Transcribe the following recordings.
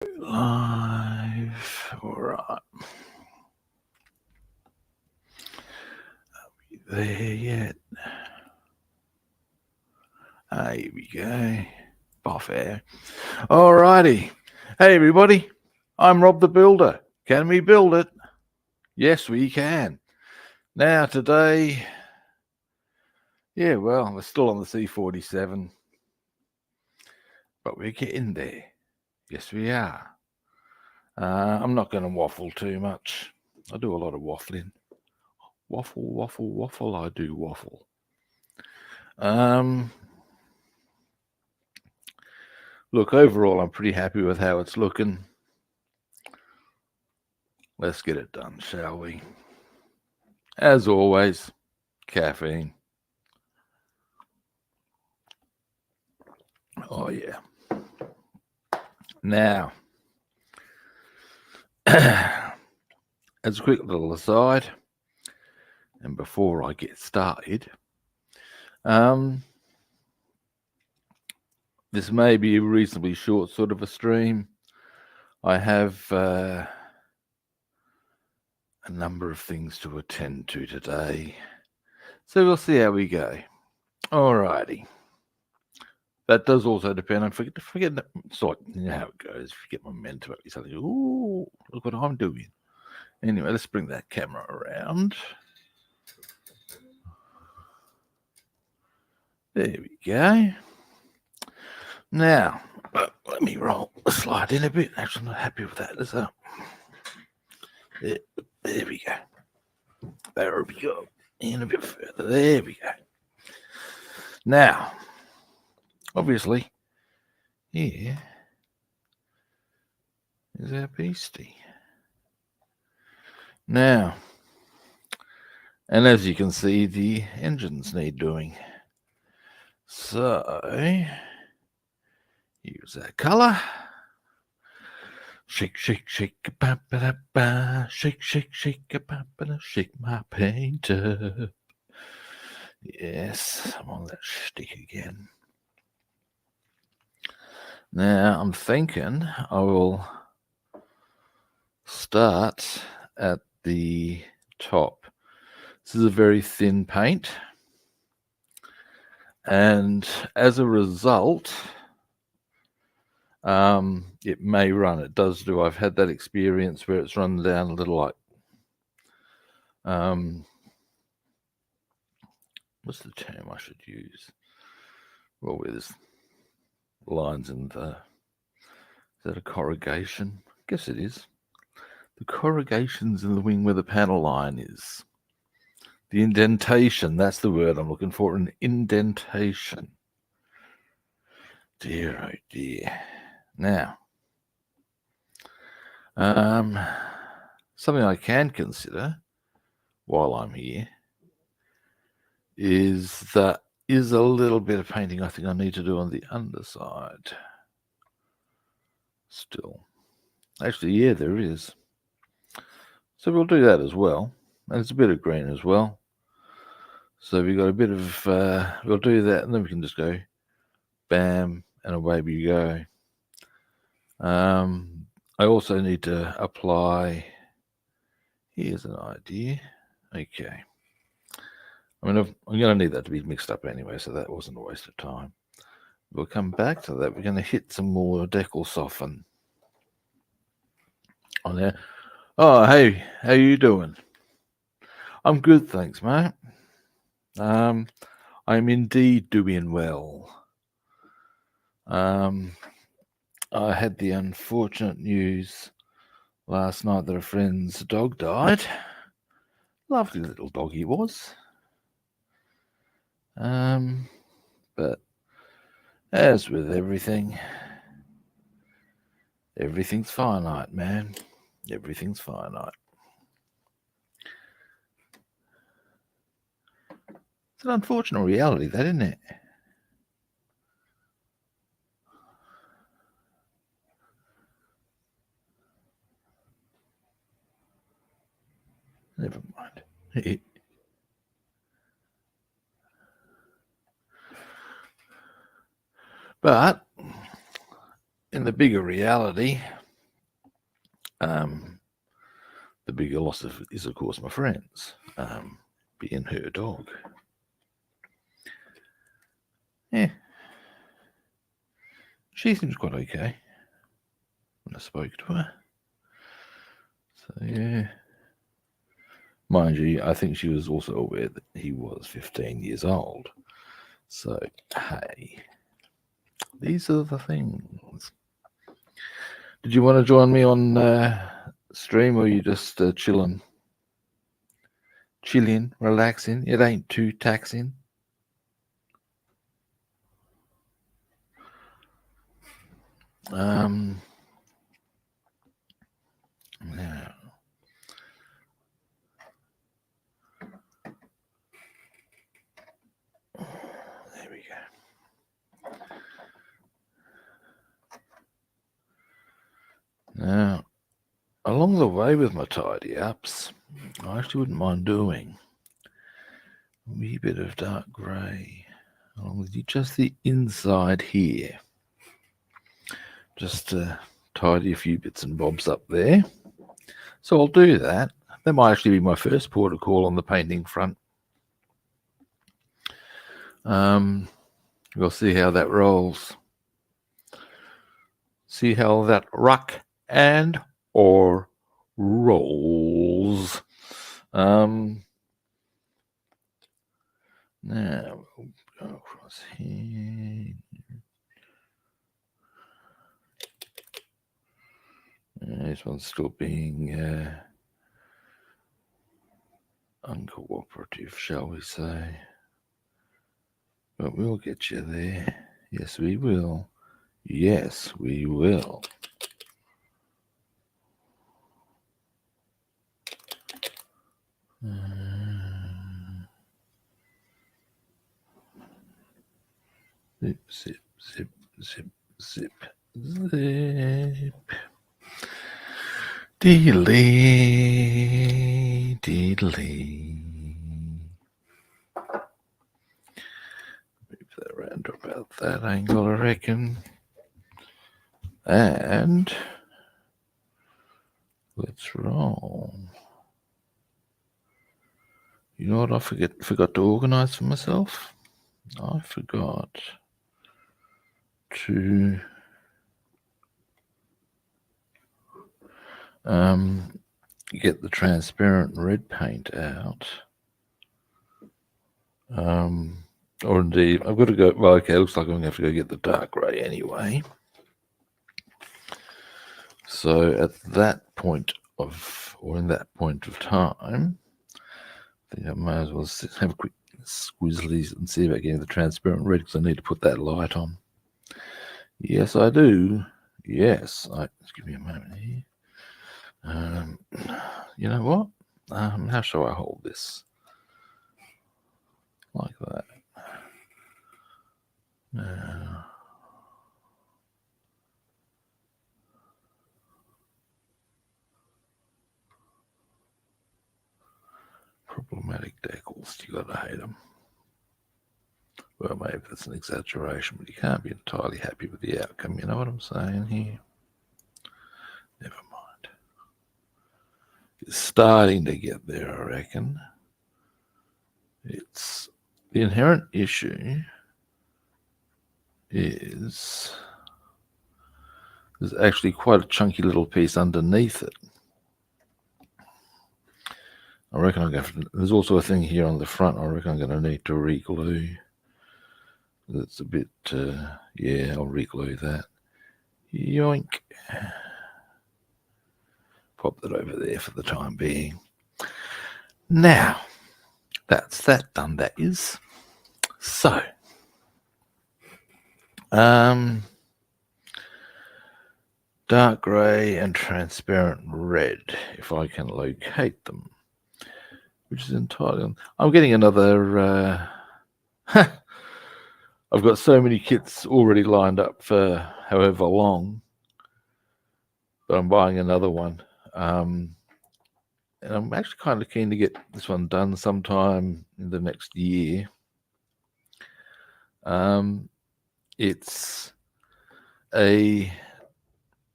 Live. All right. Are we there yet? Here we go. Buff air. All righty. Hey, everybody. I'm Rob the Builder. Can we build it? Yes, we can. Now, today, we're still on the C-47, but we're getting there. Yes, we are. I'm not going to waffle too much. I do a lot of waffling. Waffle, waffle, waffle. I do waffle. Look, overall, I'm pretty happy with how it's looking. Let's get it done, shall we? As always, caffeine. Oh, yeah. Now, as a quick little aside, and before I get started, this may be a reasonably short sort of a stream. I have a number of things to attend to today, so we'll see how we go. Alrighty. That does also depend on forget that. So you know how it goes. If you get momentum, you suddenly, ooh, look what I'm doing. Anyway, let's bring that camera around. There we go. Now, let me roll the slide in a bit. Actually, I'm not happy with that. Let's there we go. There we go. In a bit further. There we go. Now, obviously, here is our beastie. Now, and as you can see, the engines need doing. So, use that colour. Shake, shake, shake, ba ba da ba. Shake, shake, shake, ba ba da. Shake my paint up. Yes, I'm on that stick again. Now, I'm thinking I will start at the top. This is a very thin paint, and as a result, it may run. It does do. I've had that experience where it's run down a little like, what's the term I should use? Well, where there's lines in the, is that a corrugation? I guess it is. The corrugations in the wing where the panel line is. The indentation, that's the word I'm looking for, an indentation. Dear, oh dear. Now, something I can consider while I'm here is that is a little bit of painting I think I need to do on the underside. Still. Actually, yeah, there is. So we'll do that as well. And there's a bit of green as well. So we've got a bit of, we'll do that and then we can just go bam and away we go. I also need to apply, here's an idea. Okay. I mean, I'm going to need that to be mixed up anyway, so that wasn't a waste of time. We'll come back to that. We're going to hit some more decal soften on there. Oh, hey, how you doing? I'm good, thanks, mate. I'm indeed doing well. I had the unfortunate news last night that a friend's dog died. Lovely little dog he was. But as with everything, everything's finite, man. Everything's finite. It's an unfortunate reality, that, isn't it? Never mind. But in the bigger reality, The bigger loss is, of course, my friend's, being her dog. Yeah. She seems quite okay when I spoke to her. So, yeah. Mind you, I think she was also aware that he was 15 years old. So, hey, these are the things. Did you want to join me on stream, or are you just chilling, relaxing? It ain't too taxing. Now, there we go. Now, along the way with my tidy ups, I actually wouldn't mind doing a wee bit of dark grey along with just the inside here. Just to tidy a few bits and bobs up there. So I'll do that. That might actually be my first port of call on the painting front. We'll see how that rolls. See how that rock and or rolls. Now we'll go across here. This one's still being uncooperative, shall we say. But we'll get you there. Yes, we will. Yes, we will. Zip, zip, zip, zip, zip, zip. Deedly, deedly. Move that around to about that angle, I reckon. And let's roll. You know what I forgot to organize for myself? I forgot to get the transparent red paint out. Or indeed, I've got to go. Well, okay, looks like I'm going to have to go get the dark grey anyway. So at that point in that point of time, I think I may as well have a quick squizzlies and see about getting the transparent red, because I need to put that light on. Yes, I do. Yes, just give me a moment here. You know what? How shall I hold this? Like that. Problematic decals. You gotta hate them. Well, maybe that's an exaggeration, but you can't be entirely happy with the outcome. You know what I'm saying here? Never mind. It's starting to get there, I reckon. It's the inherent issue is there's actually quite a chunky little piece underneath it. I reckon I'm going to. There's also a thing here on the front. I reckon I'm going to need to re-glue. That's a bit. Yeah, I'll re-glue that. Yoink. Pop that over there for the time being. Now, that's that done. That is. So, dark grey and transparent red, if I can locate them, which is entirely. I'm getting another. I've got so many kits already lined up for however long, but I'm buying another one. And I'm actually kind of keen to get this one done sometime in the next year. It's a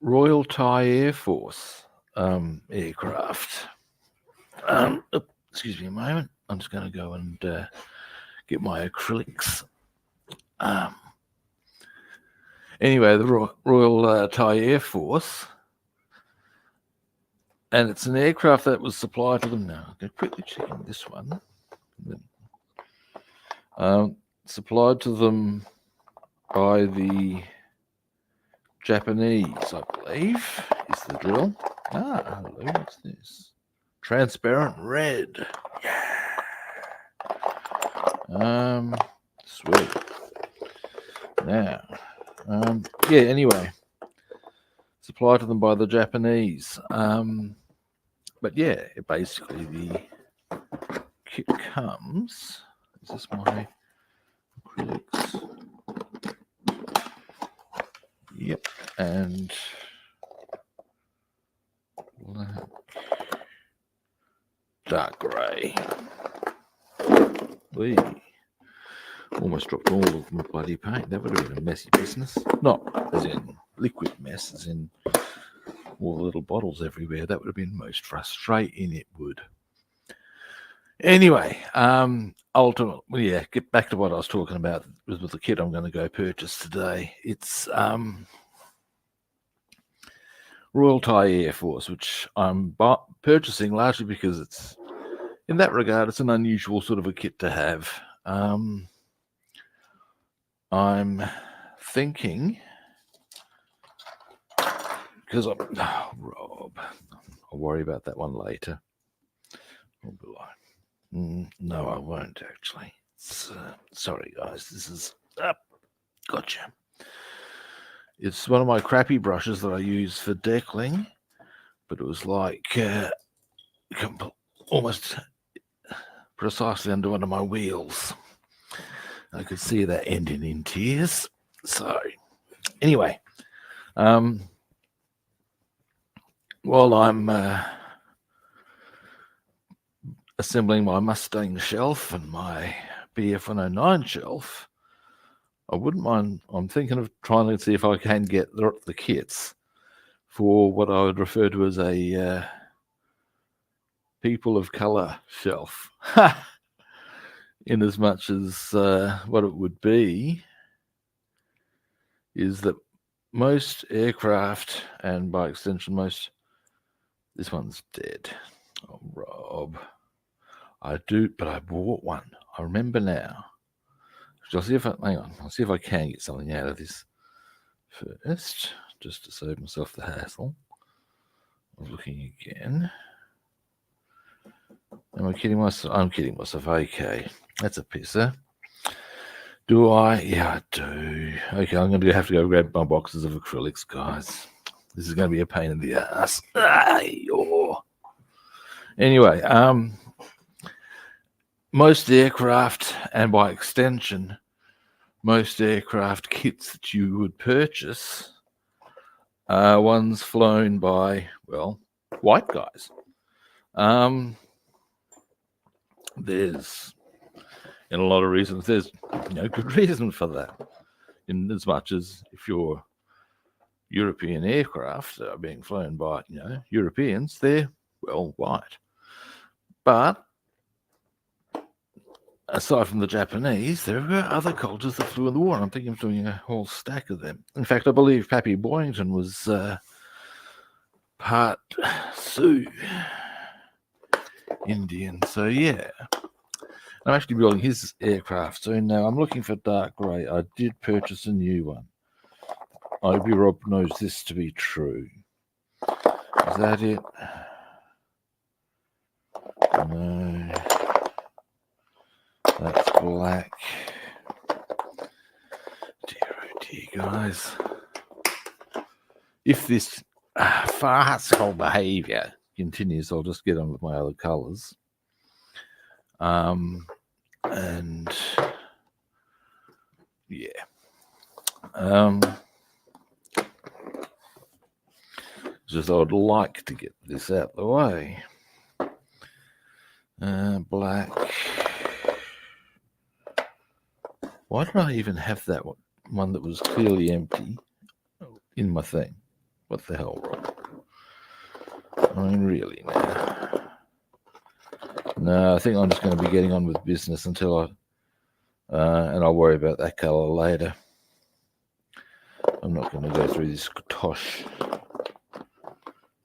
Royal Thai Air Force aircraft. Excuse me a moment. I'm just going to go and get my acrylics. Anyway, the Royal Thai Air Force, and it's an aircraft that was supplied to them. Now, I'm going to quickly check this one. Supplied to them by the Japanese, I believe, is the drill. Hello, what's this? Transparent red. Yeah. Sweet. Now, anyway, supplied to them by the Japanese. But yeah, basically the kit comes. Is this my acrylics? Yep, and black, dark grey. We almost dropped all of my bloody paint. That would have been a messy business. Not as in liquid mess, as in all the little bottles everywhere. That would have been most frustrating. It would. Anyway, ultimately, yeah, get back to what I was talking about with the kit I'm going to go purchase today. It's Royal Thai Air Force, which I'm purchasing largely because it's, in that regard, it's an unusual sort of a kit to have. I'm thinking, because Rob, I'll worry about that one later. Or will I? No, I won't actually. Sorry, guys. This is gotcha. It's one of my crappy brushes that I use for deckling, but it was like almost precisely under one of my wheels. I could see that ending in tears. So, anyway, while I'm assembling my Mustang shelf and my BF-109 shelf, I wouldn't mind. I'm thinking of trying to see if I can get the kits for what I would refer to as a people of colour shelf. In as much as what it would be is that most aircraft, and by extension this one's dead. Oh, Rob. I bought one. I remember now. I'll see if I'll see if I can get something out of this first, just to save myself the hassle of looking again. Am I kidding myself? I'm kidding myself. Okay, that's a pisser. Do I? Yeah, I do. Okay, I'm going to have to go grab my boxes of acrylics, guys. This is going to be a pain in the ass. Anyway, most aircraft, and by extension, most aircraft kits that you would purchase are ones flown by, well, white guys. There's, in a lot of reasons, there's no good reason for that. In as much as if your European aircraft are being flown by, Europeans, they're, well, white. But aside from the Japanese, there were other cultures that flew in the war. I'm thinking of doing a whole stack of them. In fact, I believe Pappy Boyington was part Sioux Indian. So, yeah. I'm actually building his aircraft soon. Now, I'm looking for dark grey. I did purchase a new one. I hope Rob knows this to be true. Is that it? No. That's black. Dear, oh dear, guys. If this farcical behaviour continues, I'll just get on with my other colours. And yeah. Just I would like to get this out of the way. Black. Why did I even have that one that was clearly empty in my thing? What the hell, Rob? I mean, really now. No, I think I'm just going to be getting on with business until and I'll worry about that colour later. I'm not going to go through this tosh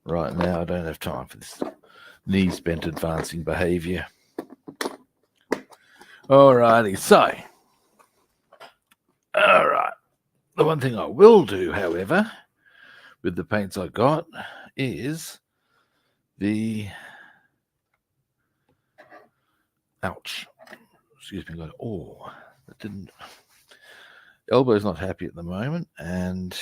right now. I don't have time for this knees bent advancing behaviour. Alrighty, so, alright. The one thing I will do, however, with the paints I got is the, ouch, excuse me, oh, that didn't, elbow's not happy at the moment, and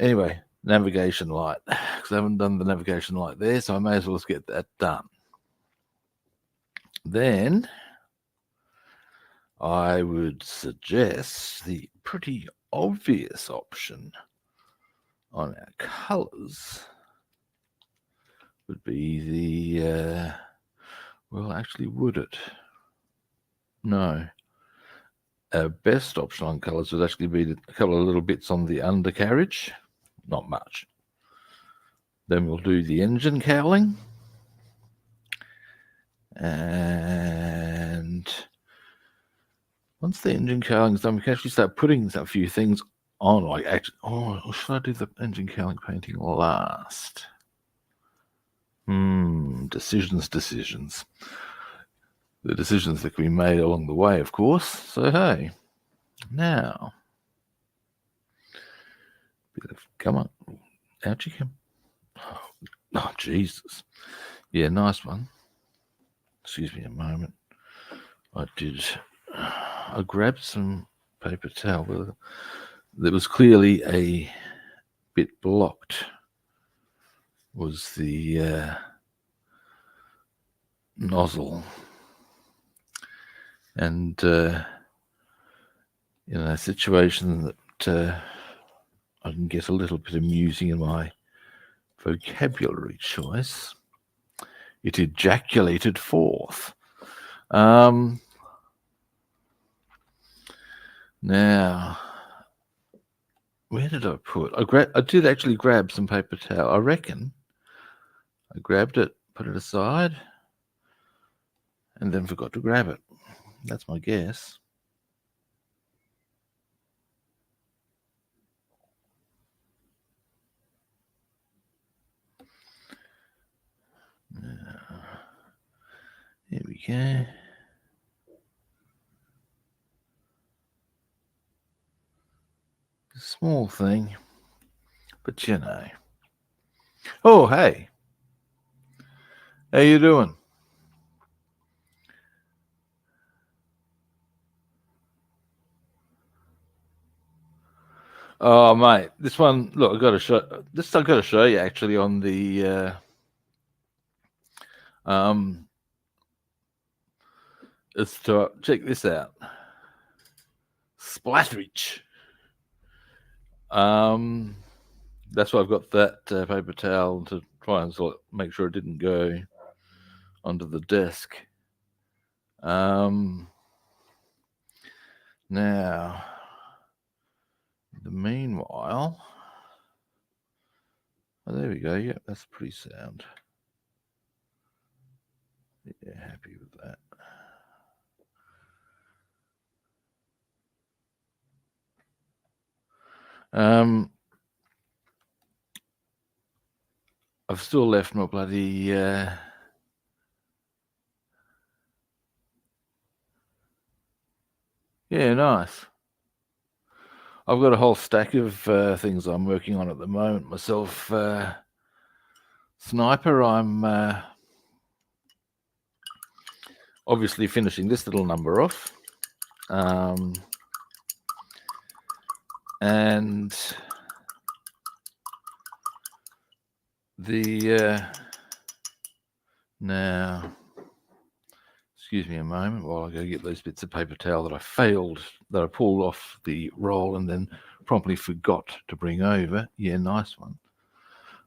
anyway, navigation light, because I haven't done the navigation light there, so I may as well just get that done. Then I would suggest the pretty obvious option on our colours would be the, well, actually, would it? No. Our best option on colours would actually be a couple of little bits on the undercarriage, not much. Then we'll do the engine cowling. And once the engine cowling is done, we can actually start putting a few things on. Like, actually, or should I do the engine cowling painting last? Decisions. The decisions that can be made along the way, of course. So, hey, now, come on, out you come. Oh, Jesus. Yeah, nice one. Excuse me a moment. I grabbed some paper towel that was clearly a bit blocked. Was the nozzle. And in a situation that I can get a little bit amusing in my vocabulary choice, it ejaculated forth. Now, where did I put? I did actually grab some paper towel. I reckon I grabbed it, put it aside, and then forgot to grab it. That's my guess. Here we go. Small thing, but you know. Oh, hey. How you doing? Oh, mate, this one. Look, I've got to show you actually on the. It's to check this out. Splatterage. That's why I've got that paper towel to try and sort of make sure it didn't go onto the desk. Now, the meanwhile, oh, there we go. Yep, that's pretty sound. Yeah, happy with that. I've still left my bloody yeah, nice. I've got a whole stack of things I'm working on at the moment myself. Sniper, I'm obviously finishing this little number off. And the now, excuse me a moment while I go get those bits of paper towel that I pulled off the roll and then promptly forgot to bring over. Yeah, nice one.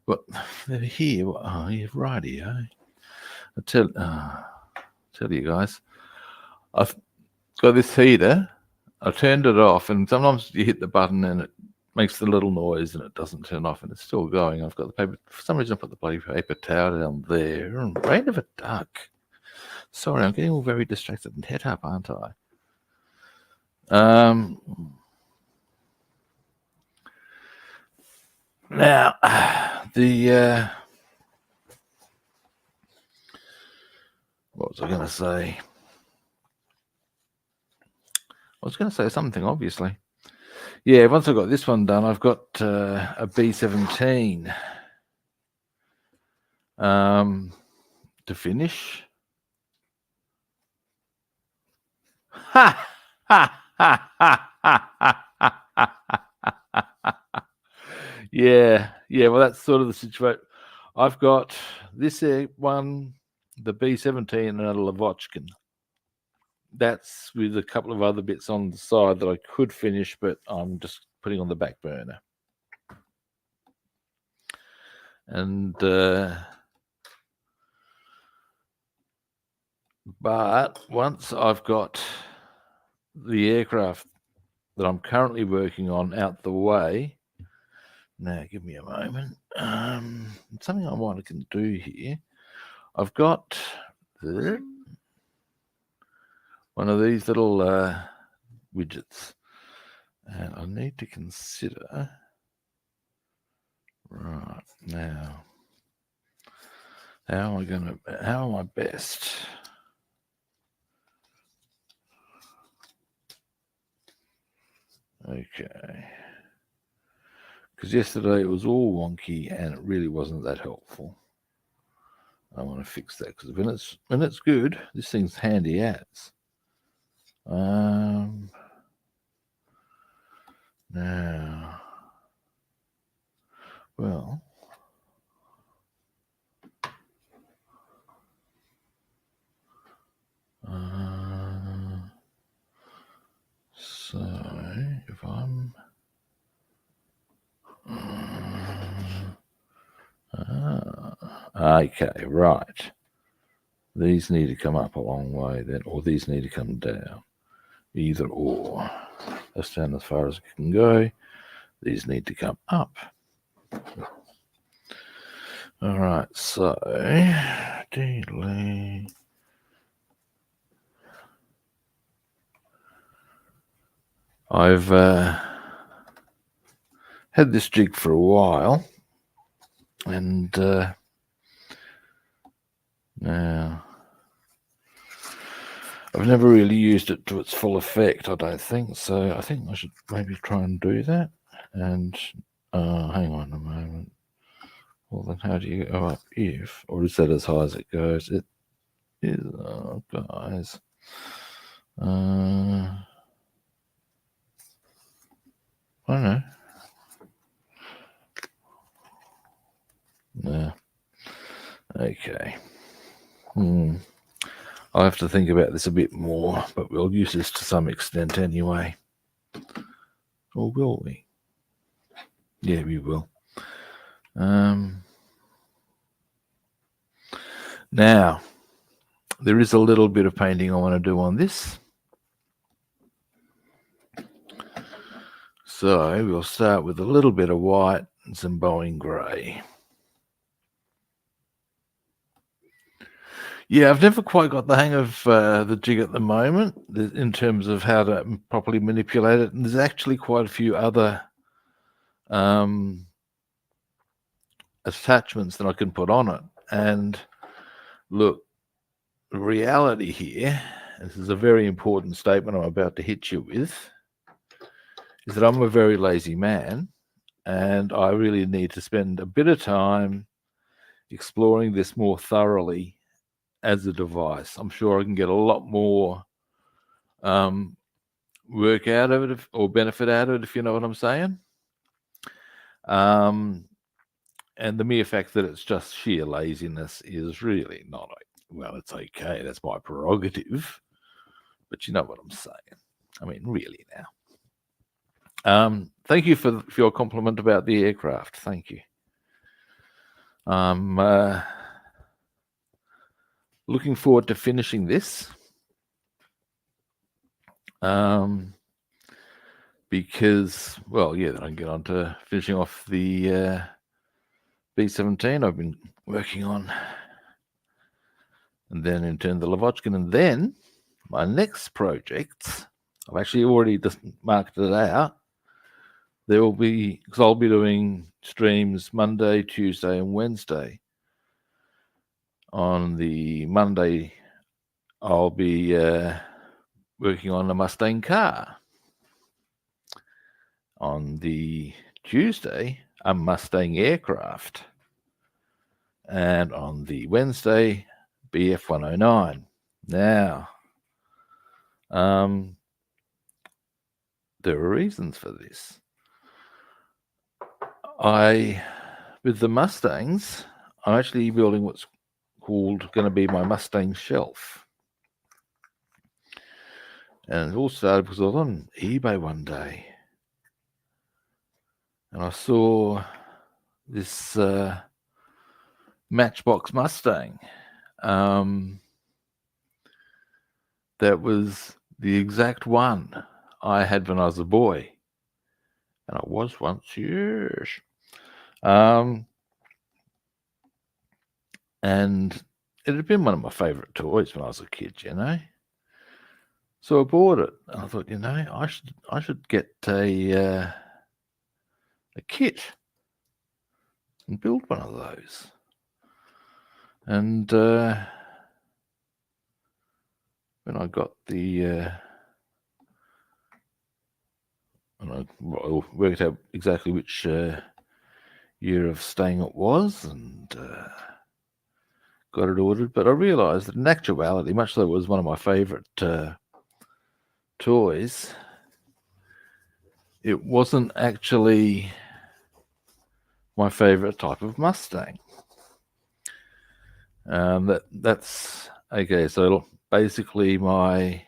But they're here. Oh, yeah, righty-o. I tell you guys, I've got this heater. I turned it off, and sometimes you hit the button and it makes the little noise and it doesn't turn off, and it's still going. I've got the paper. For some reason, I put the bloody paper towel down there. Brain of a duck. Sorry, I'm getting all very distracted and head up, aren't I? Now, what was I going to say? I was going to say something, obviously. Yeah, once I've got this one done, I've got a B-17 to finish. Ha! Ha! Ha! Ha! Ha! Yeah, well, that's sort of the situation. I've got this one, the B-17, and a Lavochkin. That's with a couple of other bits on the side that I could finish, but I'm just putting on the back burner. And but once I've got the aircraft that I'm currently working on out the way, now give me a moment. Something I want to do here. I've got one of these little widgets, and I need to consider right now how am I best? Okay, because yesterday it was all wonky and it really wasn't that helpful. I want to fix that, because when it's good, this thing's handy as. Now, well, so if I'm okay, right. These need to come up a long way then, or these need to come down. Either or. That's down as far as it can go. These need to come up. All right, so delay. I've had this jig for a while, and now I've never really used it to its full effect, I don't think. So I think I should maybe try and do that. And hang on a moment. Well, then how do you go up if, or is that as high as it goes? It is, oh, guys. I don't know. No. Okay. I'll have to think about this a bit more, but we'll use this to some extent anyway. Or will we? Yeah, we will. Now, there is a little bit of painting I want to do on this. So we'll start with a little bit of white and some Boeing grey. Yeah, I've never quite got the hang of the jig at the moment in terms of how to properly manipulate it. And there's actually quite a few other attachments that I can put on it. And look, the reality here, this is a very important statement I'm about to hit you with, is that I'm a very lazy man, and I really need to spend a bit of time exploring this more thoroughly as a device. I'm sure I can get a lot more work out of it, or benefit out of it, if you know what I'm saying. And the mere fact that it's just sheer laziness is really not, well, it's okay. That's my prerogative. But you know what I'm saying. I mean, really now. Thank you for your compliment about the aircraft. Thank you. Looking forward to finishing this. because, well, yeah, then I can get on to finishing off the B-17 I've been working on. And then in turn the Lavochkin. And then my next projects, I've actually already just marked it out. There will be, because I'll be doing streams Monday, Tuesday, and Wednesday. On the Monday, I'll be working on a Mustang car. On the Tuesday, a Mustang aircraft. And on the Wednesday, BF-109. Now, there are reasons for this. With the Mustangs, I'm actually building what's going to be my Mustang shelf. And it all started because I was on eBay one day and I saw this Matchbox Mustang that was the exact one I had when I was a boy. And I was once, yes. And it had been one of my favorite toys when I was a kid, you know. So I bought it, and I thought, you know, I should get a kit and build one of those. And when I got when I worked out exactly which year of staying it was, and got it ordered, but I realised that in actuality, much though it was one of my favourite toys, it wasn't actually my favourite type of Mustang. That's okay. So basically, my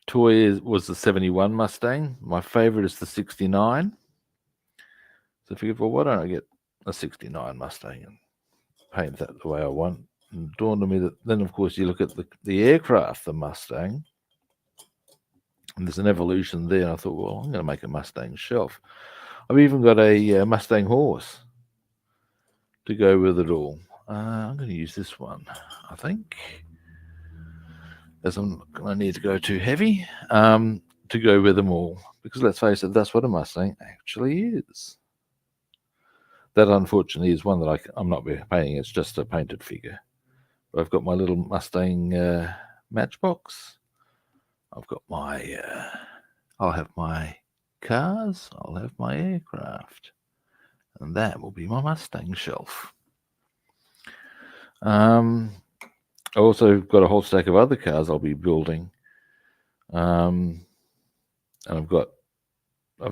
toy was the 71 Mustang. My favourite is the 69. So I figured, well, why don't I get a 69 Mustang and paint that the way I want? And it dawned on me that then, of course, you look at the aircraft, the Mustang, and there's an evolution there. And I thought, well, I'm going to make a Mustang shelf. I've even got a Mustang horse to go with it all. I'm going to use this one, I think, as I'm not going to need to go too heavy to go with them all. Because let's face it, that's what a Mustang actually is. That, unfortunately, is one that I'm not painting. It's just a painted figure. But I've got my little Mustang matchbox. I've got my... I'll have my cars. I'll have my aircraft. And that will be my Mustang shelf. I also got a whole stack of other cars I'll be building. And I've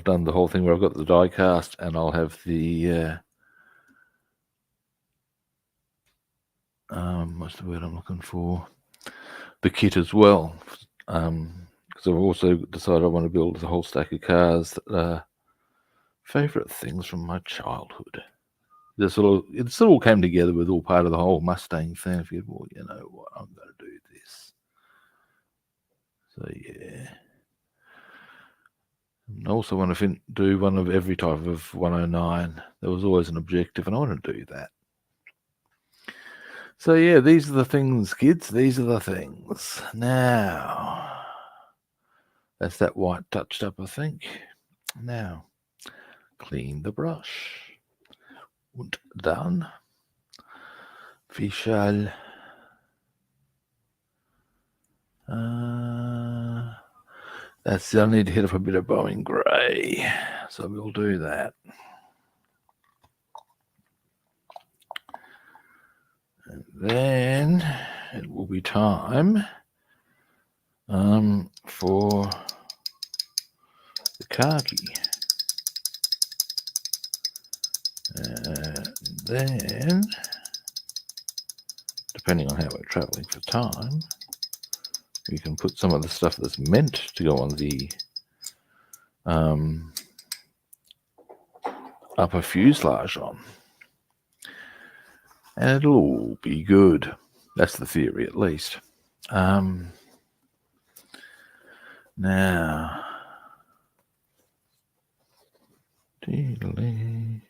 done the whole thing where I've got the die cast, and I'll have the what's the word I'm looking for? The kit as well. Because I've also decided I want to build a whole stack of cars that are favourite things from my childhood. It sort of came together with all part of the whole Mustang thing. I figured, well, you know what, I'm going to do this. So yeah. I also want to do one of every type of 109. There was always an objective, and I want to do that. So yeah, these are the things, kids. These are the things. Now, that's that white touched up, I think. Now, clean the brush. Und dann, we shall that's I need to hit up a bit of Boeing grey, so we'll do that. And then it will be time for the khaki. And then, depending on how we're traveling for time, we can put some of the stuff that's meant to go on the upper fuselage on. And it'll all be good. That's the theory, at least. Now, Italeri.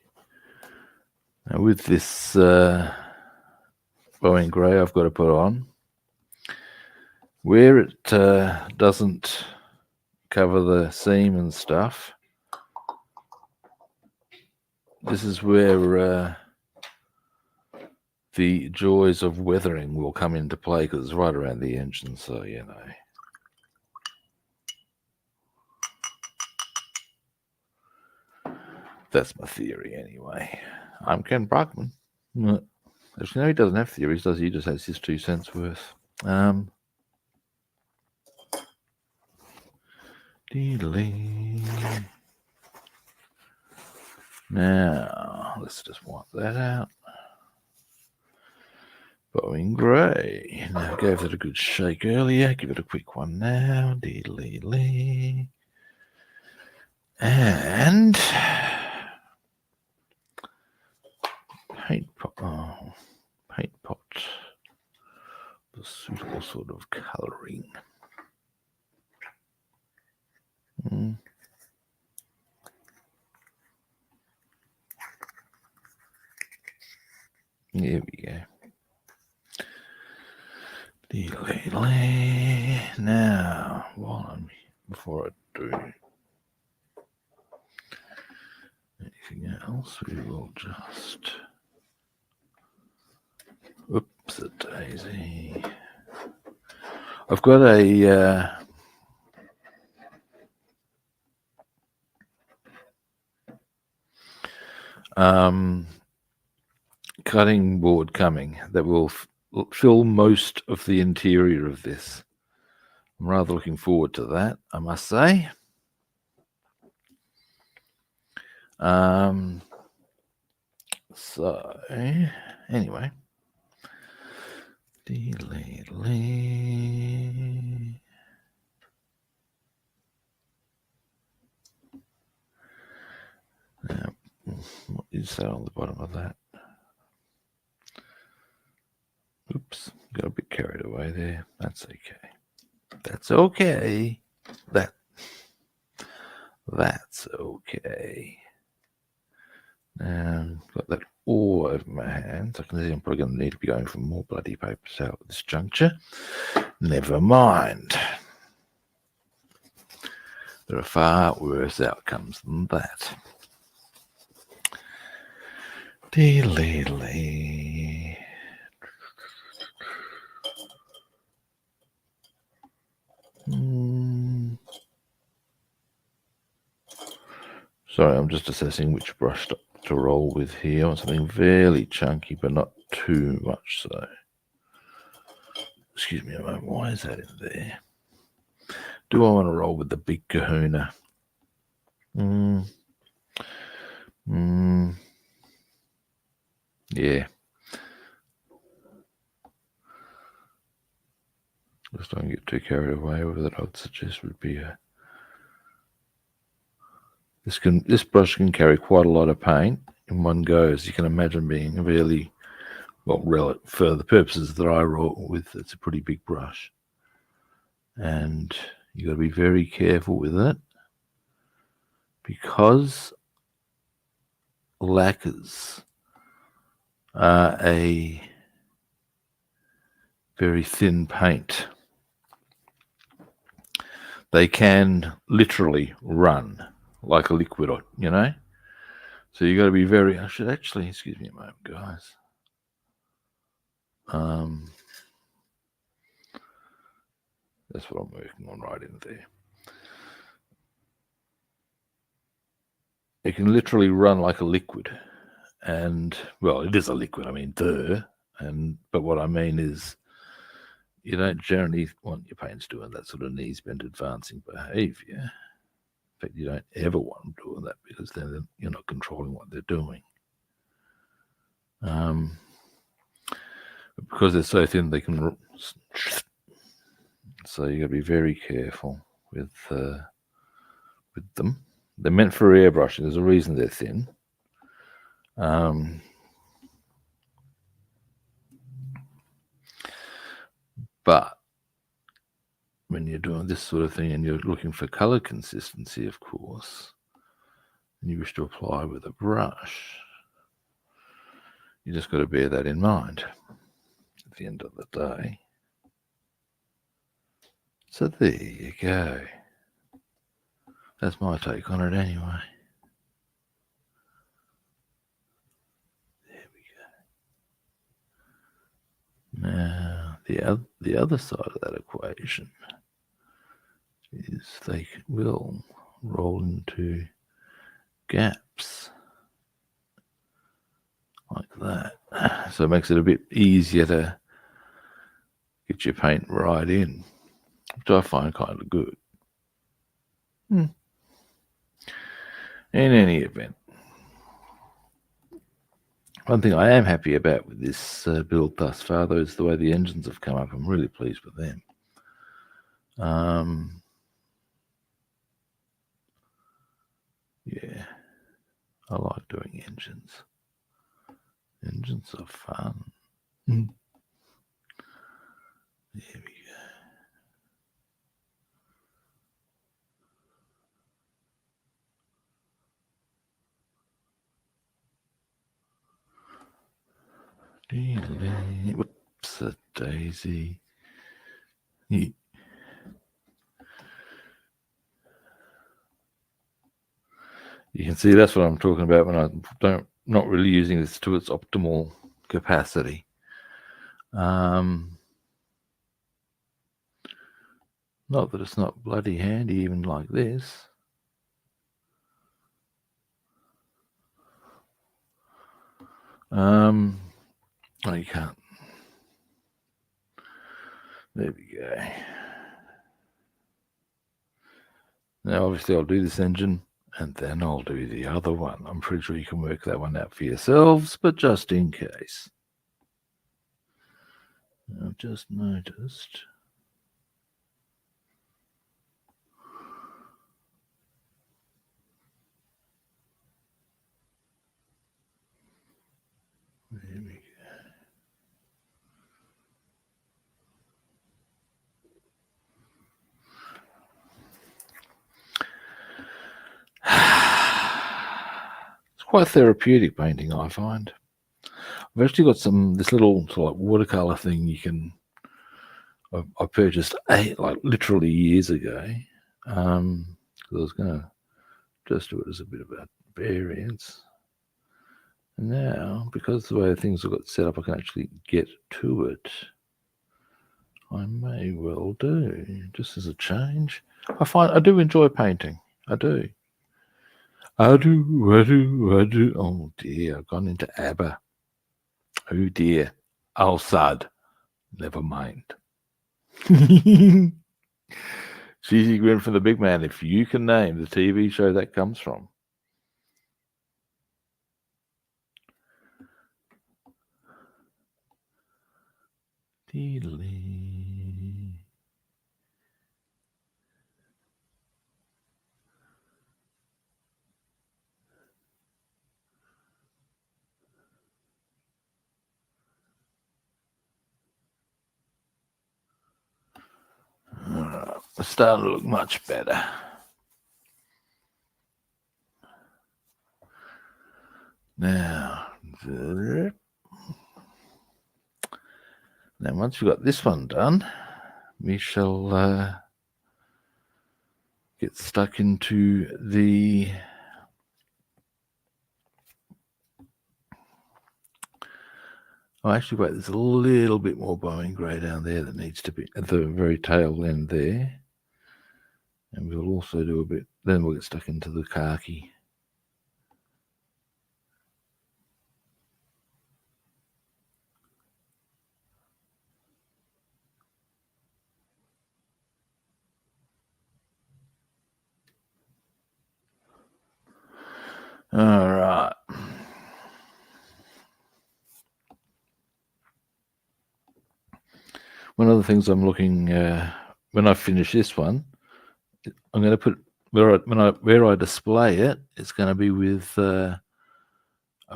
Now with this Boeing grey I've got to put on, where it doesn't cover the seam and stuff, this is where the joys of weathering will come into play, because it's right around the engine, so you know. That's my theory anyway. I'm Ken Brockman. Actually, no, he doesn't have theories, does he? He just has his 2 cents worth. Now, let's just wipe that out. Boeing grey. Now, I gave it a good shake earlier. Give it a quick one now. And paint pot. The suitable sort of colouring. Here we go. Now, before I do anything else, we will just, oops, a daisy. I've got a cutting board coming that will fill most of the interior of this. I'm rather looking forward to that, I must say. So anyway, now, what is that on the bottom of that? Oops, got a bit carried away there. That's okay. That's okay. That's okay. Now, got that all over my hands. I can see I'm probably going to need to be going for more bloody papers out at this juncture. Never mind. There are far worse outcomes than that. Sorry, I'm just assessing which brush to roll with here. I want something fairly chunky, but not too much so. Excuse me a moment, why is that in there? Do I want to roll with the big kahuna? Yeah. Just don't get too carried away with it. I'd suggest would be a. This brush can carry quite a lot of paint in one go, as you can imagine, being really, well, for the purposes that I roll with, it's a pretty big brush. And you got to be very careful with it, because lacquers are a very thin paint. They can literally run like a liquid, you know. So you got to be very. I should actually, excuse me a moment, guys. That's what I'm working on right in there. It can literally run like a liquid, and well, it is a liquid. I mean, but what I mean is, you don't generally want your paints doing that sort of knees bent advancing behavior. In fact, you don't ever want them doing that, because then you're not controlling what they're doing. Because they're so thin, they can. So you got to be very careful with them. They're meant for airbrushing. There's a reason they're thin. But when you're doing this sort of thing and you're looking for color consistency, of course, and you wish to apply with a brush, you just got to bear that in mind at the end of the day. So there you go. That's my take on it anyway. There we go. Now, the other side of that equation is they will roll into gaps like that. So it makes it a bit easier to get your paint right in, which I find kind of good. In any event, one thing I am happy about with this build thus far, though, is the way the engines have come up. I'm really pleased with them. Yeah, I like doing engines. Engines are fun. There we go. Whoops, a daisy. Yeah. You can see that's what I'm talking about when I not really using this to its optimal capacity. Not that it's not bloody handy even like this. Oh, you can't. There we go. Now, obviously, I'll do this engine, and then I'll do the other one. I'm pretty sure you can work that one out for yourselves, but just in case. I've just noticed. There we go. It's quite therapeutic painting, I find. I've actually got this little sort of like watercolor thing I purchased like literally years ago. I was going to just do it as a bit of a variance. And now, because the way things have got set up, I can actually get to it. I may well do, just as a change. I do enjoy painting. I do. I do. Oh dear, I've gone into ABBA. Oh dear. Oh, sad. Never mind. Cheesy grin from the big man. If you can name the TV show that comes from. It's starting to look much better. Now once we've got this one done, we shall get stuck into the actually, wait, there's a little bit more bowing grey down there that needs to be at the very tail end there. And we'll also do a bit, then we'll get stuck into the khaki. All right. One of the things I'm looking when I finish this one, I'm going to put where I display it. It's going to be with. I've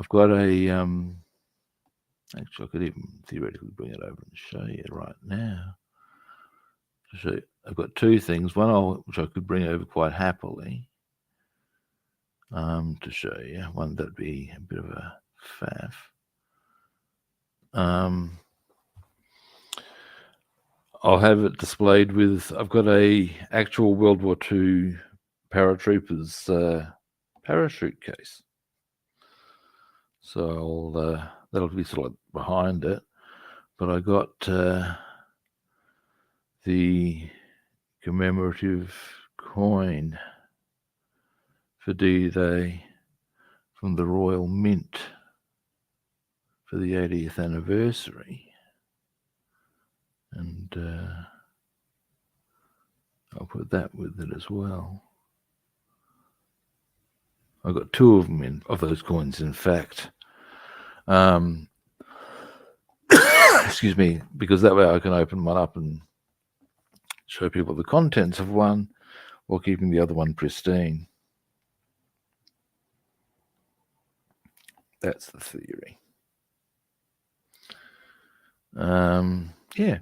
got a. Actually, I could even theoretically bring it over and show you right now. So I've got two things. One which I could bring over quite happily. to show you. One that'd be a bit of a faff. I'll have it displayed with, I've got a actual World War II paratroopers parachute case. So that'll be sort of behind it. But I got the commemorative coin for D-Day from the Royal Mint for the 80th anniversary. And I'll put that with it as well. I've got two of them of those coins, in fact. Excuse me, because that way I can open one up and show people the contents of one while keeping the other one pristine. That's the theory. Yeah.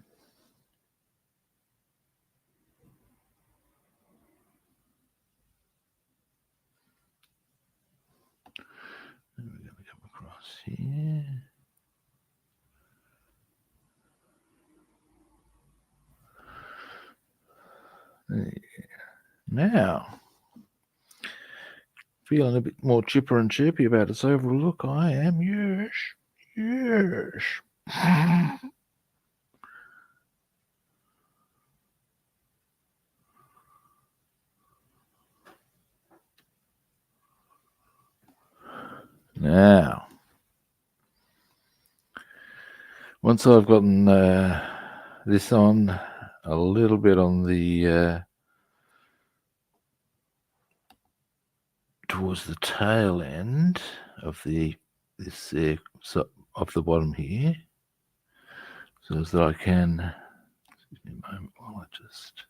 We're going to come across here. Now, feeling a bit more chipper and chirpy about its overall look, I am. Yes. Now, once I've gotten this on a little bit on the towards the tail end of the of the bottom here, so that I can. Excuse me a moment while I just.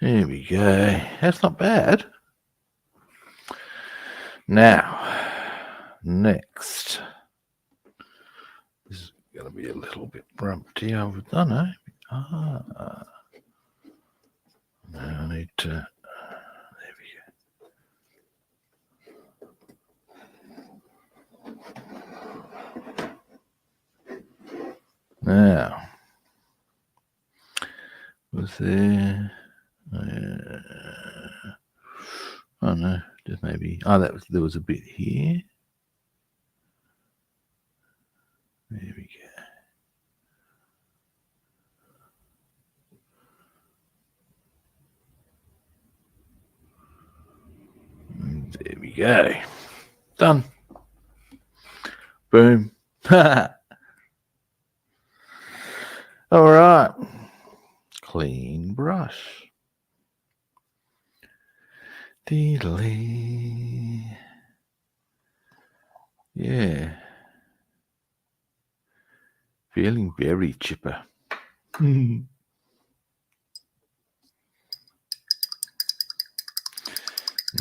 There we go. That's not bad. Now, next. This is going to be a little bit rumpty. I don't know. Now I need to. There we go. Now, was there? Oh no, just maybe. Oh, there was a bit here. There we go. There we go. Done. Boom. All right. Clean brush. Italeri. Yeah. Feeling very chipper.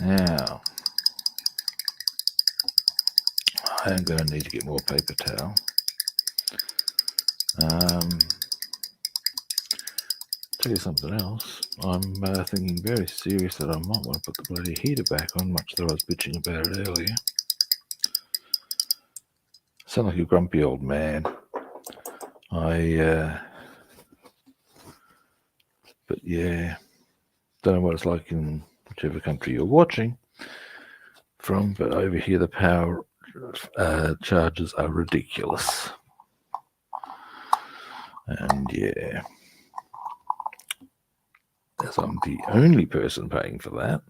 Now, I am going to need to get more paper towel. Tell you something else. I'm thinking very serious that I might want to put the bloody heater back on, much that I was bitching about it earlier. Sound like a grumpy old man. But yeah, don't know what it's like in whichever country you're watching from, but over here the power charges are ridiculous. And yeah, as I'm the only person paying for that,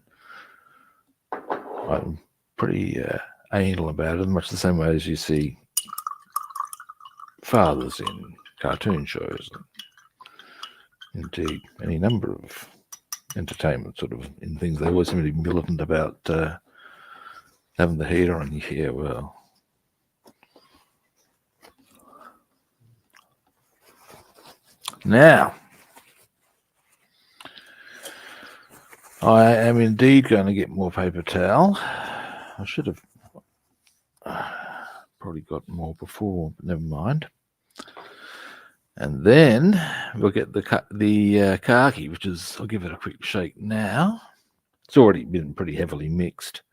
I'm pretty anal about it, much the same way as you see fathers in cartoon shows and indeed any number of entertainment sort of in things. They always seem to be militant about having the heater on. Yeah, well, now I am indeed going to get more paper towel. I should have probably got more before, but never mind. And then we'll get the khaki, which is, I'll give it a quick shake now. It's already been pretty heavily mixed.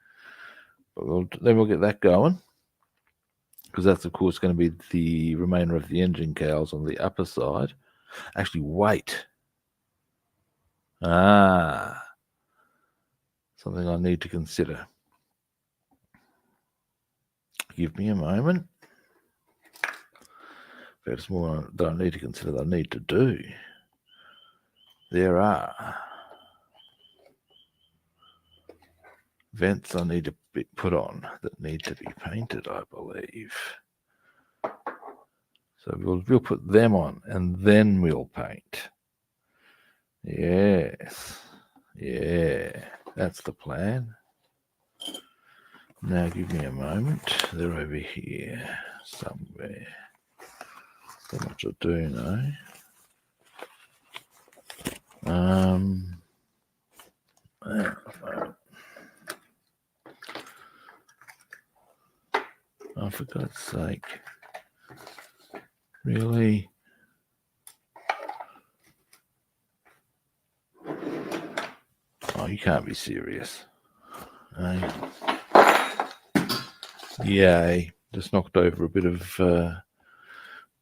But then we'll get that going, because that's, of course, going to be the remainder of the engine cowls on the upper side. Actually, wait. Something I need to consider. Give me a moment. There's more that I need to consider that I need to do. There are vents I need to put on that need to be painted, I believe. So we'll put them on and then we'll paint. Yes. Yeah, that's the plan. Now give me a moment. They're over here somewhere. So much I do know. Oh, for God's sake. Really? Oh, you can't be serious. Yay. Just knocked over a bit of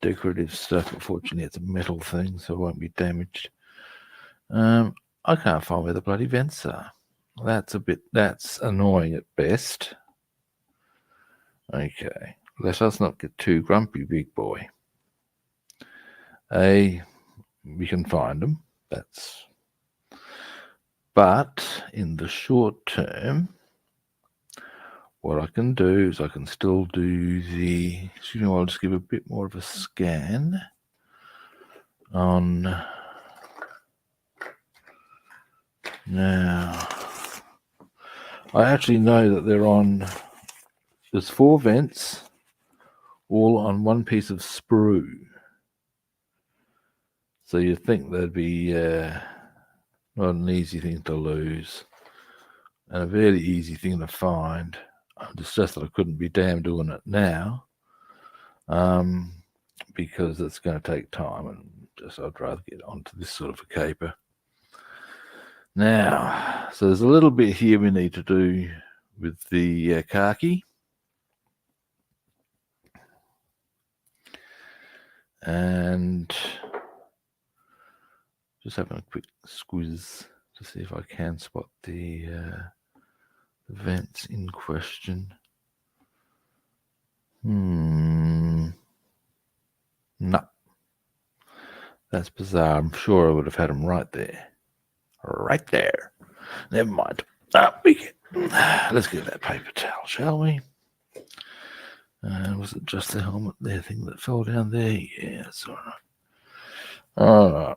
decorative stuff. Unfortunately, it's a metal thing, so it won't be damaged. I can't find where the bloody vents are. That's annoying at best. Okay, let us not get too grumpy, big boy. We can find them. But in the short term, what I can do is I can still do the. Excuse me, I'll just give a bit more of a scan on. Now, I actually know that they're on. There's 4 vents, all on one piece of sprue. So you'd think that'd be not an easy thing to lose, and a very easy thing to find. It's just that I couldn't be damn doing it now, because it's going to take time, and I'd rather get onto this sort of a caper. Now, so there's a little bit here we need to do with the khaki. And just having a quick squeeze to see if I can spot the vents in question. No. That's bizarre. I'm sure I would have had them right there. Right there. Never mind. Let's get that paper towel, shall we? Was it just the helmet there thing that fell down there? Yeah, that's all right. All right.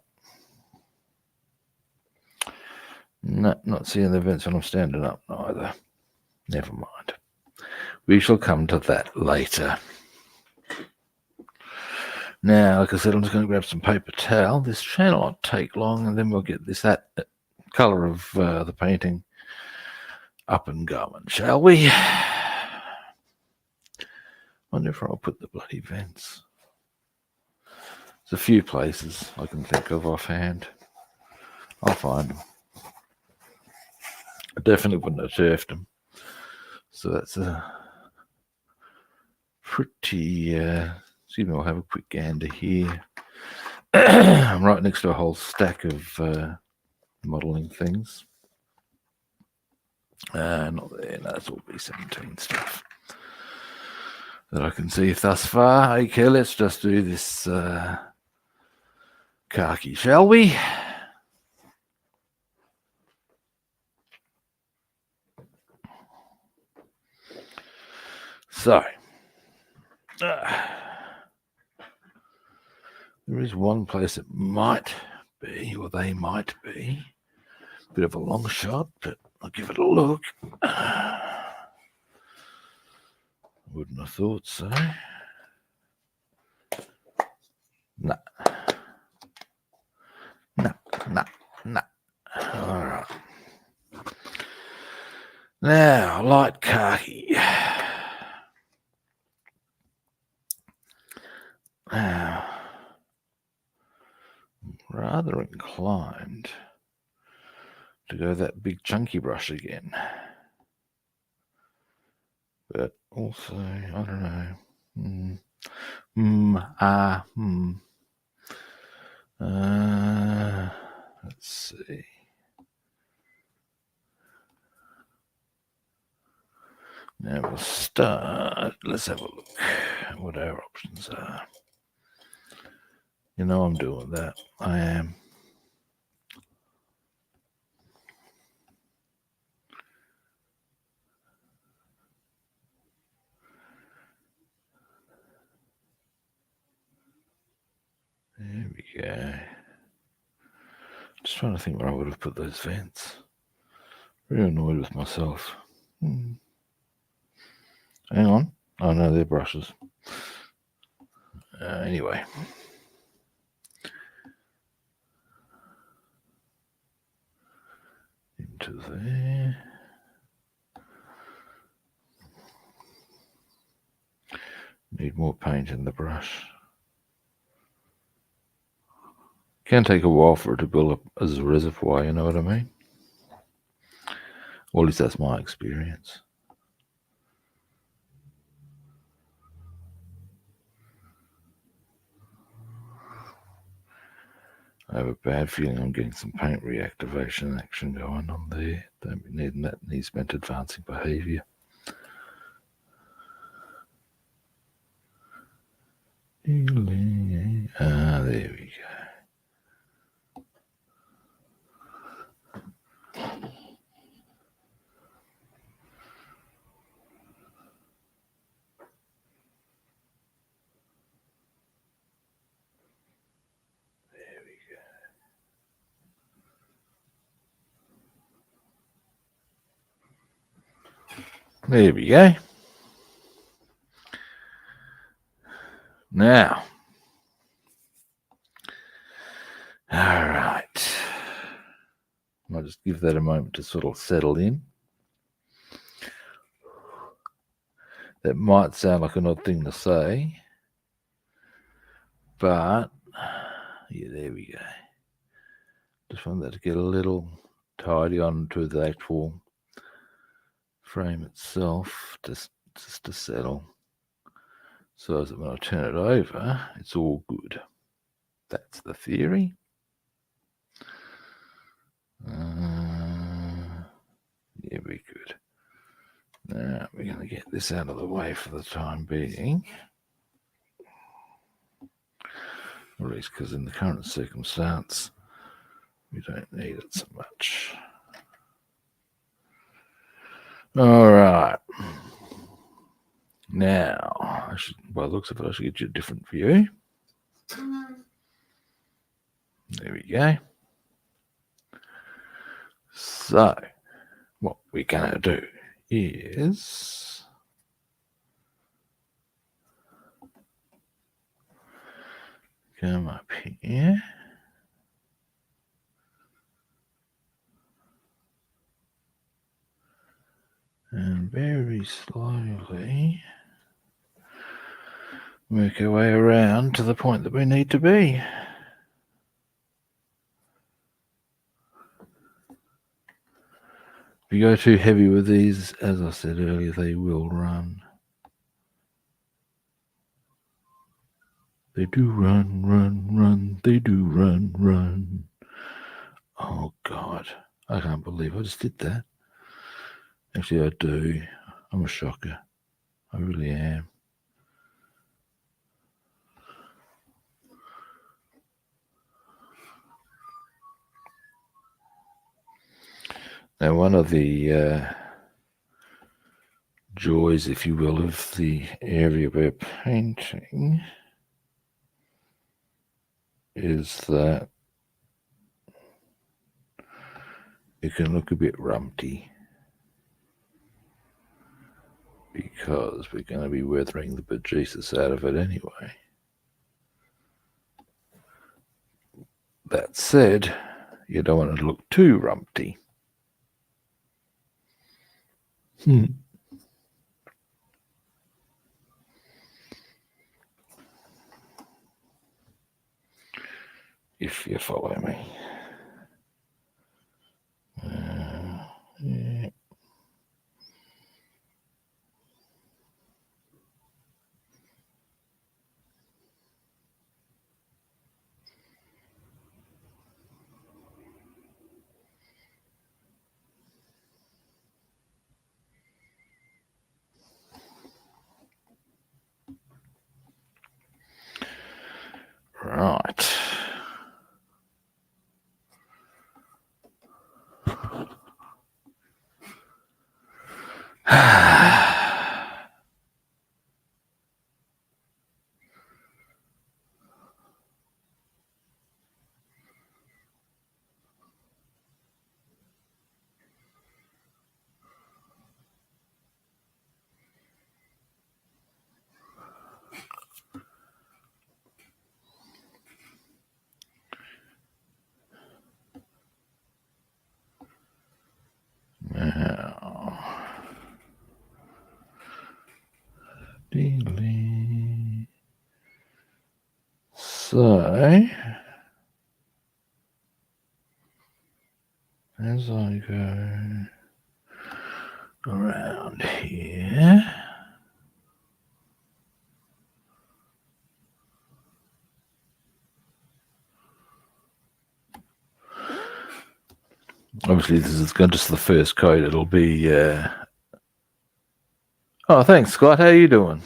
No, not seeing the vents when I'm standing up either. Never mind. We shall come to that later. Now, like I said, I'm just going to grab some paper towel. This channel won't take long, and then we'll get that colour of the painting up and going, shall we? Wonder if I'll put the bloody vents. There's a few places I can think of offhand. I'll find them. I definitely wouldn't have turfed them. So that's a pretty... excuse me, I'll have a quick gander here. I'm right next to a whole stack of modelling things. Not there, no, that's all B17 stuff that I can see thus far. Okay, let's just do this khaki, shall we? So, there is one place it might be, or they might be. Bit of a long shot, but I'll give it a look. Wouldn't have thought so. No. All right. Now, light khaki. rather inclined to go that big chunky brush again. But also, I don't know. Let's see. Now we'll start. Let's have a look what our options are. You know I'm doing that. I am. There we go. Just trying to think where I would have put those vents. Very annoyed with myself. Hang on. Oh no, they're brushes. Anyway. Into there. Need more paint in the brush. Can take a while for it to build up as a reservoir, you know what I mean? Or at least that's my experience. I have a bad feeling I'm getting some paint reactivation action going on there. Don't be needing that knee spent advancing behaviour. Ah, there we go. There we go. Now, all right. I'll just give that a moment to sort of settle in. That might sound like an odd thing to say, but yeah, there we go. Just want that to get a little tidy onto the actual frame itself, just to settle, so that when I turn it over, it's all good. That's the theory. Yeah, we're good. Now we're going to get this out of the way for the time being. Or at least because in the current circumstance, we don't need it so much. All right. Now, by the looks of it, I should get you a different view. There we go. So, what we're going to do is come up here. And very slowly work our way around to the point that we need to be. If you go too heavy with these, as I said earlier, they will run. They do run. They do run. Oh, God. I can't believe I just did that. Actually, I do. I'm a shocker. I really am. Now, one of the joys, if you will, of the area we're painting is that it can look a bit rumpty because we're going to be weathering the bejesus out of it anyway. That said, you don't want it to look too rumpty. If you follow me. Yeah. Right. Now, delete. So, as I go around here, obviously this is just the first code. It'll be. Oh, thanks, Scott. How are you doing?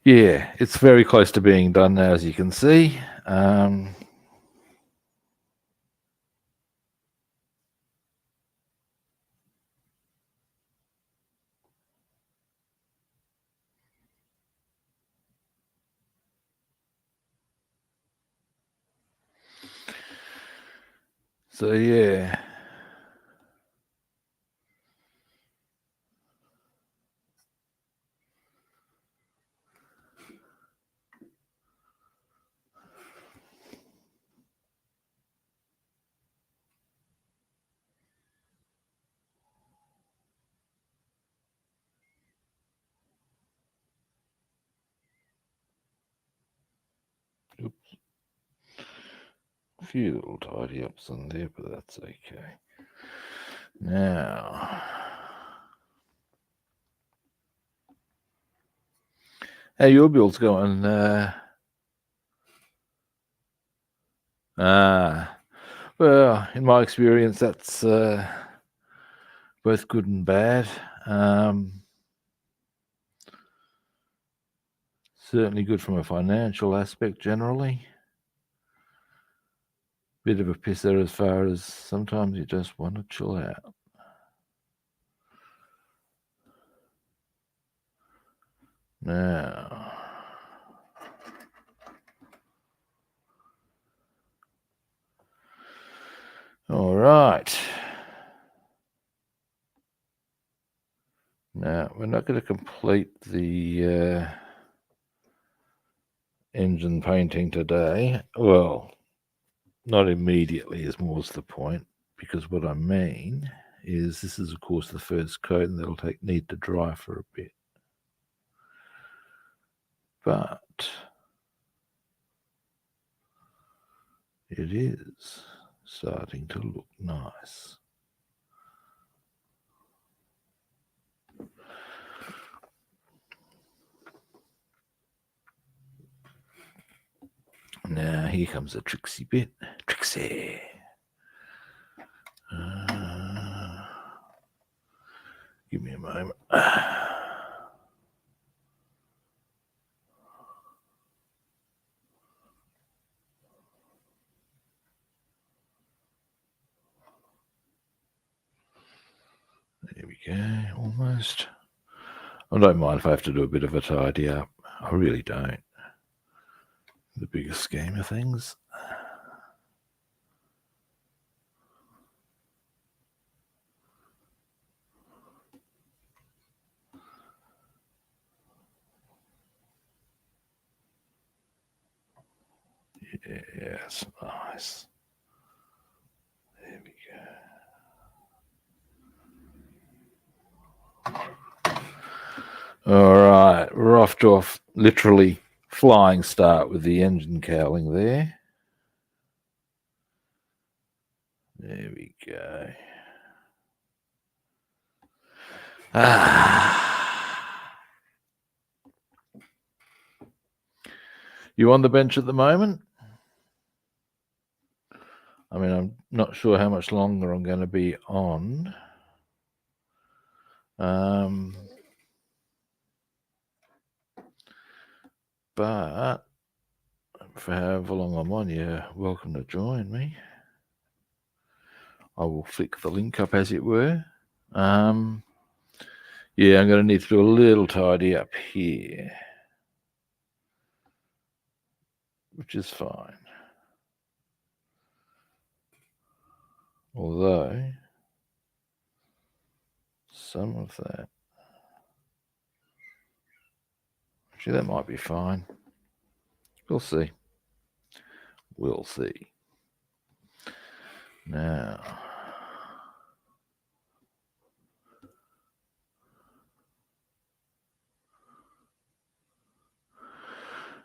Yeah, it's very close to being done now, as you can see. So yeah. Oops. A few little tidy ups on there, but that's okay. Now, how your build's going? Well, in my experience, that's both good and bad. Certainly good from a financial aspect generally. Bit of a pisser as far as sometimes you just want to chill out. Now, all right. Now, we're not going to complete the engine painting today. Well, not immediately is more's the point, because what I mean is this is, of course, the first coat, and that'll need to dry for a bit. But it is starting to look nice. Now, here comes the tricksy bit. Tricksy. Give me a moment. There we go, almost. I don't mind if I have to do a bit of a tidy up. I really don't. The bigger scheme of things. Yes, nice. There we go. All right, we're off to a literally flying start with the engine cowling there. There we go. You on the bench at the moment? I mean, I'm not sure how much longer I'm going to be on. But for however long I'm on, you're welcome to join me. I will flick the link up, as it were. Yeah, I'm going to need to do a little tidy up here, which is fine. Although, some of that, actually, that might be fine. We'll see. We'll see. Now,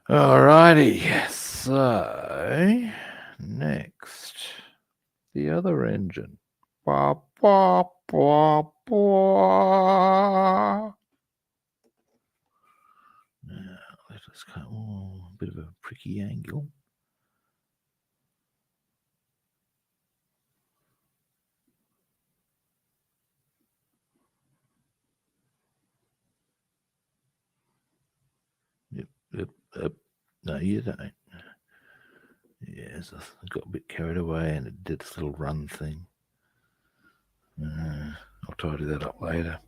alrighty. So, next, the other engine. Ba, ba, ba, ba. Now, let us come. Oh, a bit of a pricky angle. Yep. No, you don't. Yes, I got a bit carried away and it did this little run thing. I'll tidy that up later.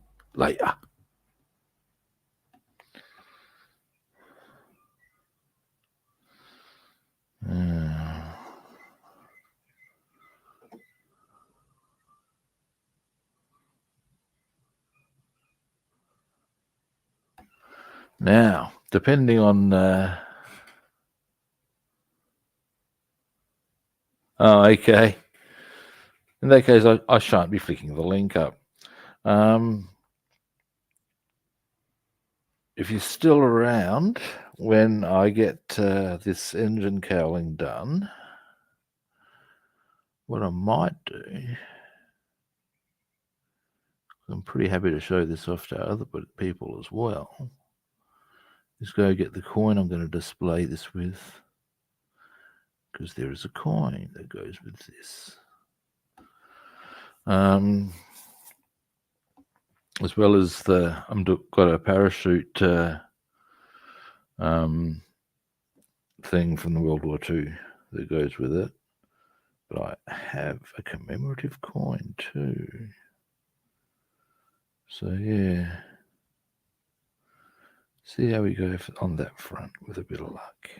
Now, depending on... oh, okay. In that case, I shan't be flicking the link up. If you're still around when I get this engine cowling done, what I might do, I'm pretty happy to show this off to other people as well, is go get the coin I'm going to display this with, because there is a coin that goes with this. As well as I've got a parachute thing from the World War II that goes with it. But I have a commemorative coin too. So yeah. See how we go on that front with a bit of luck.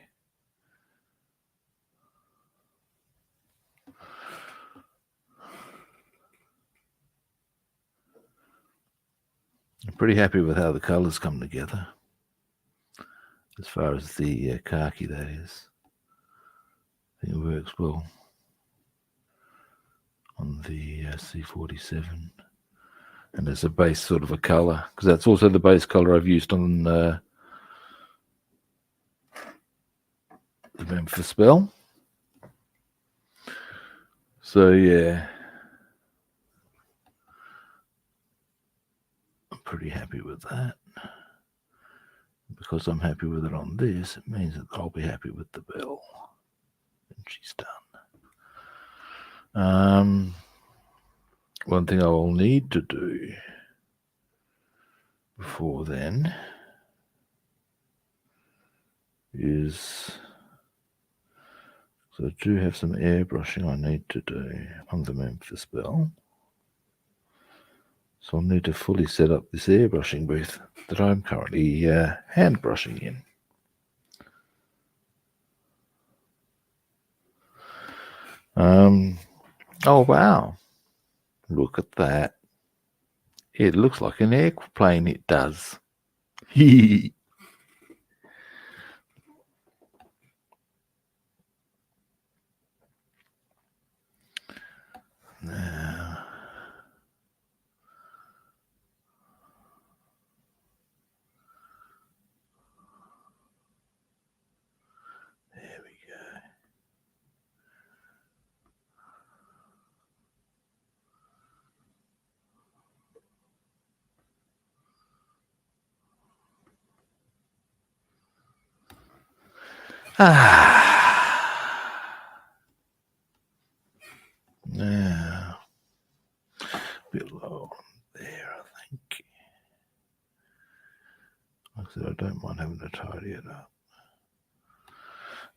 I'm pretty happy with how the colours come together. As far as the khaki, that is. I think it works well on the C-47. And there's a base sort of a colour, because that's also the base colour I've used on the Memphis Belle. So yeah, I'm pretty happy with that. Because I'm happy with it on this, it means that I'll be happy with the Belle when she's done. One thing I will need to do before then is, so I do have some airbrushing I need to do on the Memphis Belle. So I'll need to fully set up this airbrushing booth that I'm currently hand brushing in. Oh wow, look at that. It looks like an airplane, it does. Now, Now, a bit lower there, I think. Like I said, I don't mind having to tidy it up.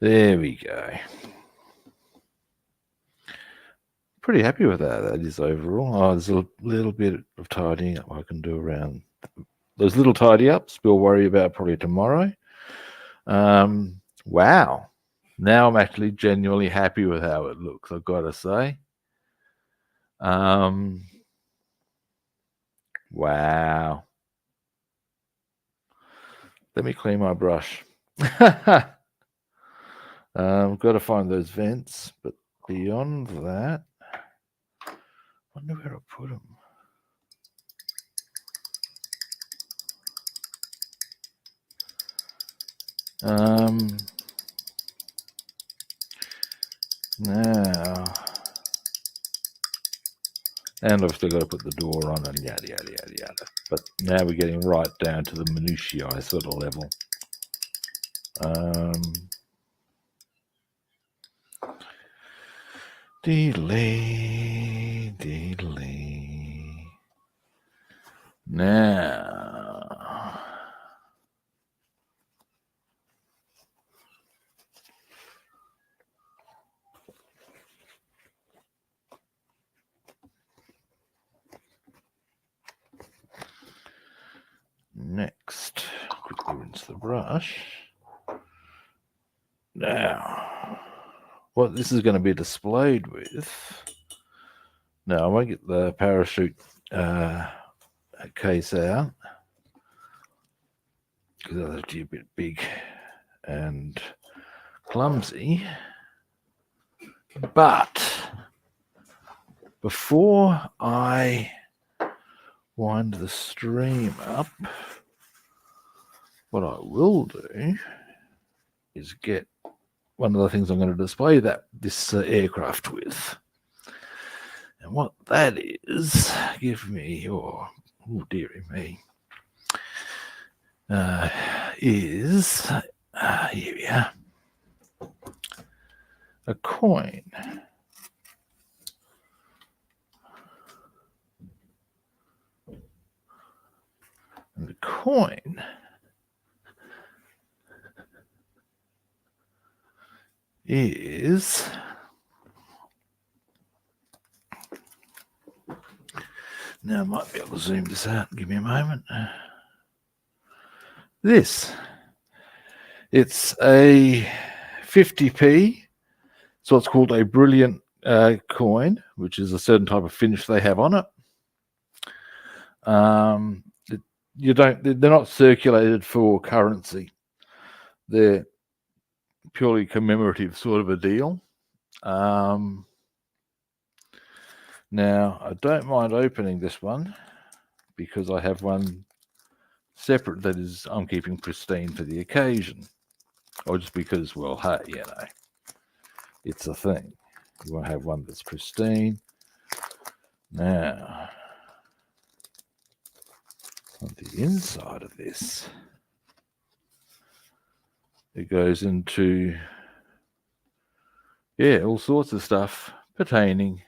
There we go. Pretty happy with that is overall. Oh, there's a little bit of tidying up I can do around those little tidy ups. We'll worry about probably tomorrow. Wow. Now I'm actually genuinely happy with how it looks, I've got to say. Wow. Let me clean my brush. Got to find those vents, but beyond that, I wonder where I put them. Now, and I've still got to put the door on and yada, yada, yada, yada. But now we're getting right down to the minutiae sort of level. Delay. Now, next, quickly rinse the brush. Now, what this is going to be displayed with. Now, I won't get the parachute case out because that's actually a bit big and clumsy. But before I wind the stream up, what I will do is get one of the things I'm going to display this aircraft with. And what that is, give me, oh dearie me, is, here we are, a coin. And the coin is now I might be able to zoom this out. Give me a moment. It's a 50p. So it's called a brilliant coin, which is a certain type of finish they have on it. They're not circulated for currency. They're purely commemorative sort of a deal. Now, I don't mind opening this one because I have one separate that I'm keeping pristine for the occasion. Or just because, well, hey, it's a thing. You want to have one that's pristine. Now, on the inside of this, it goes into, all sorts of stuff pertaining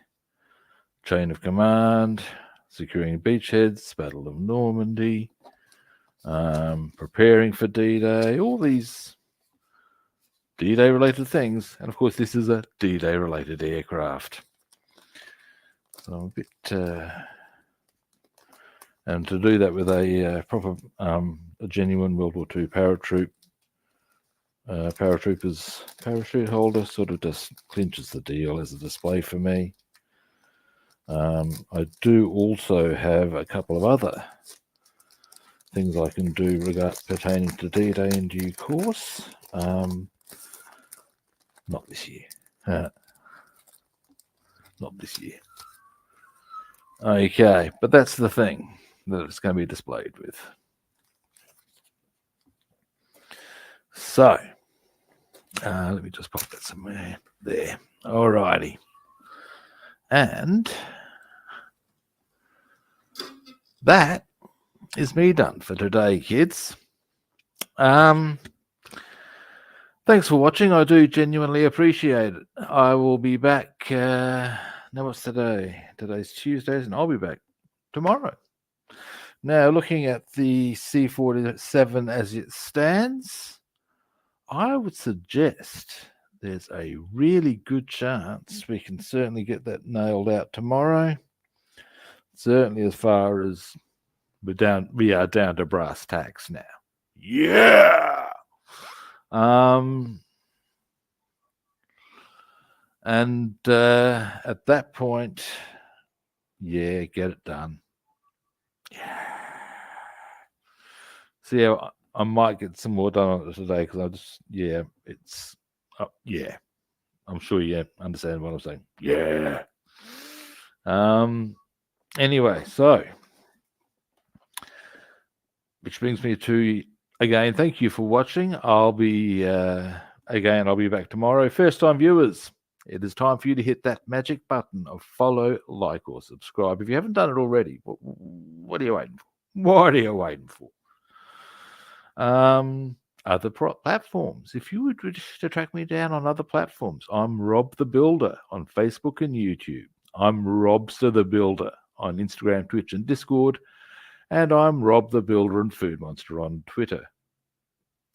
chain of command, securing beachheads, Battle of Normandy, preparing for D-Day, all these D-Day related things. And of course, this is a D-Day related aircraft. So I'm a bit, and to do that with a proper, a genuine World War II paratrooper's parachute holder sort of just clinches the deal as a display for me. I do also have a couple of other things I can do pertaining to D-Day in due course. Not this year. Not this year. Okay, but that's the thing that it's going to be displayed with. So, let me just pop that somewhere there. Alrighty. And that is me done for today, kids. Thanks for watching. I do genuinely appreciate it. I will be back. Now, what's today? Today's Tuesday, and I'll be back tomorrow. Now, looking at the C-47 as it stands, I would suggest there's a really good chance we can certainly get that nailed out tomorrow. Certainly, as far as we are down to brass tacks now. Yeah. And at that point, yeah, get it done. Yeah. So yeah, I might get some more done on it today because I just, yeah, it's, yeah. I'm sure you understand what I'm saying. Yeah. Anyway, so which brings me to again. Thank you for watching. I'll be back tomorrow. First time viewers, it is time for you to hit that magic button of follow, like, or subscribe. If you haven't done it already, what are you waiting for? What are you waiting for? Other platforms. If you would wish to track me down on other platforms, I'm Rob the Builder on Facebook and YouTube. I'm Robster the Builder on Instagram, Twitch, and Discord. And I'm Rob the Builder and Food Monster on Twitter.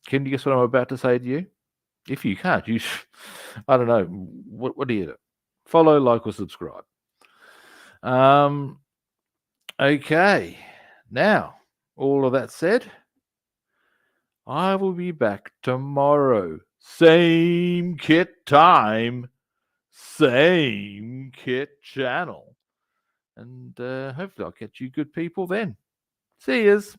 Can you guess what I'm about to say to you? If you can't, I don't know. What do you do? Follow, like, or subscribe. Okay. Now, all of that said, I will be back tomorrow. Same kit time, same kit channel. And hopefully I'll catch you good people then. See yous.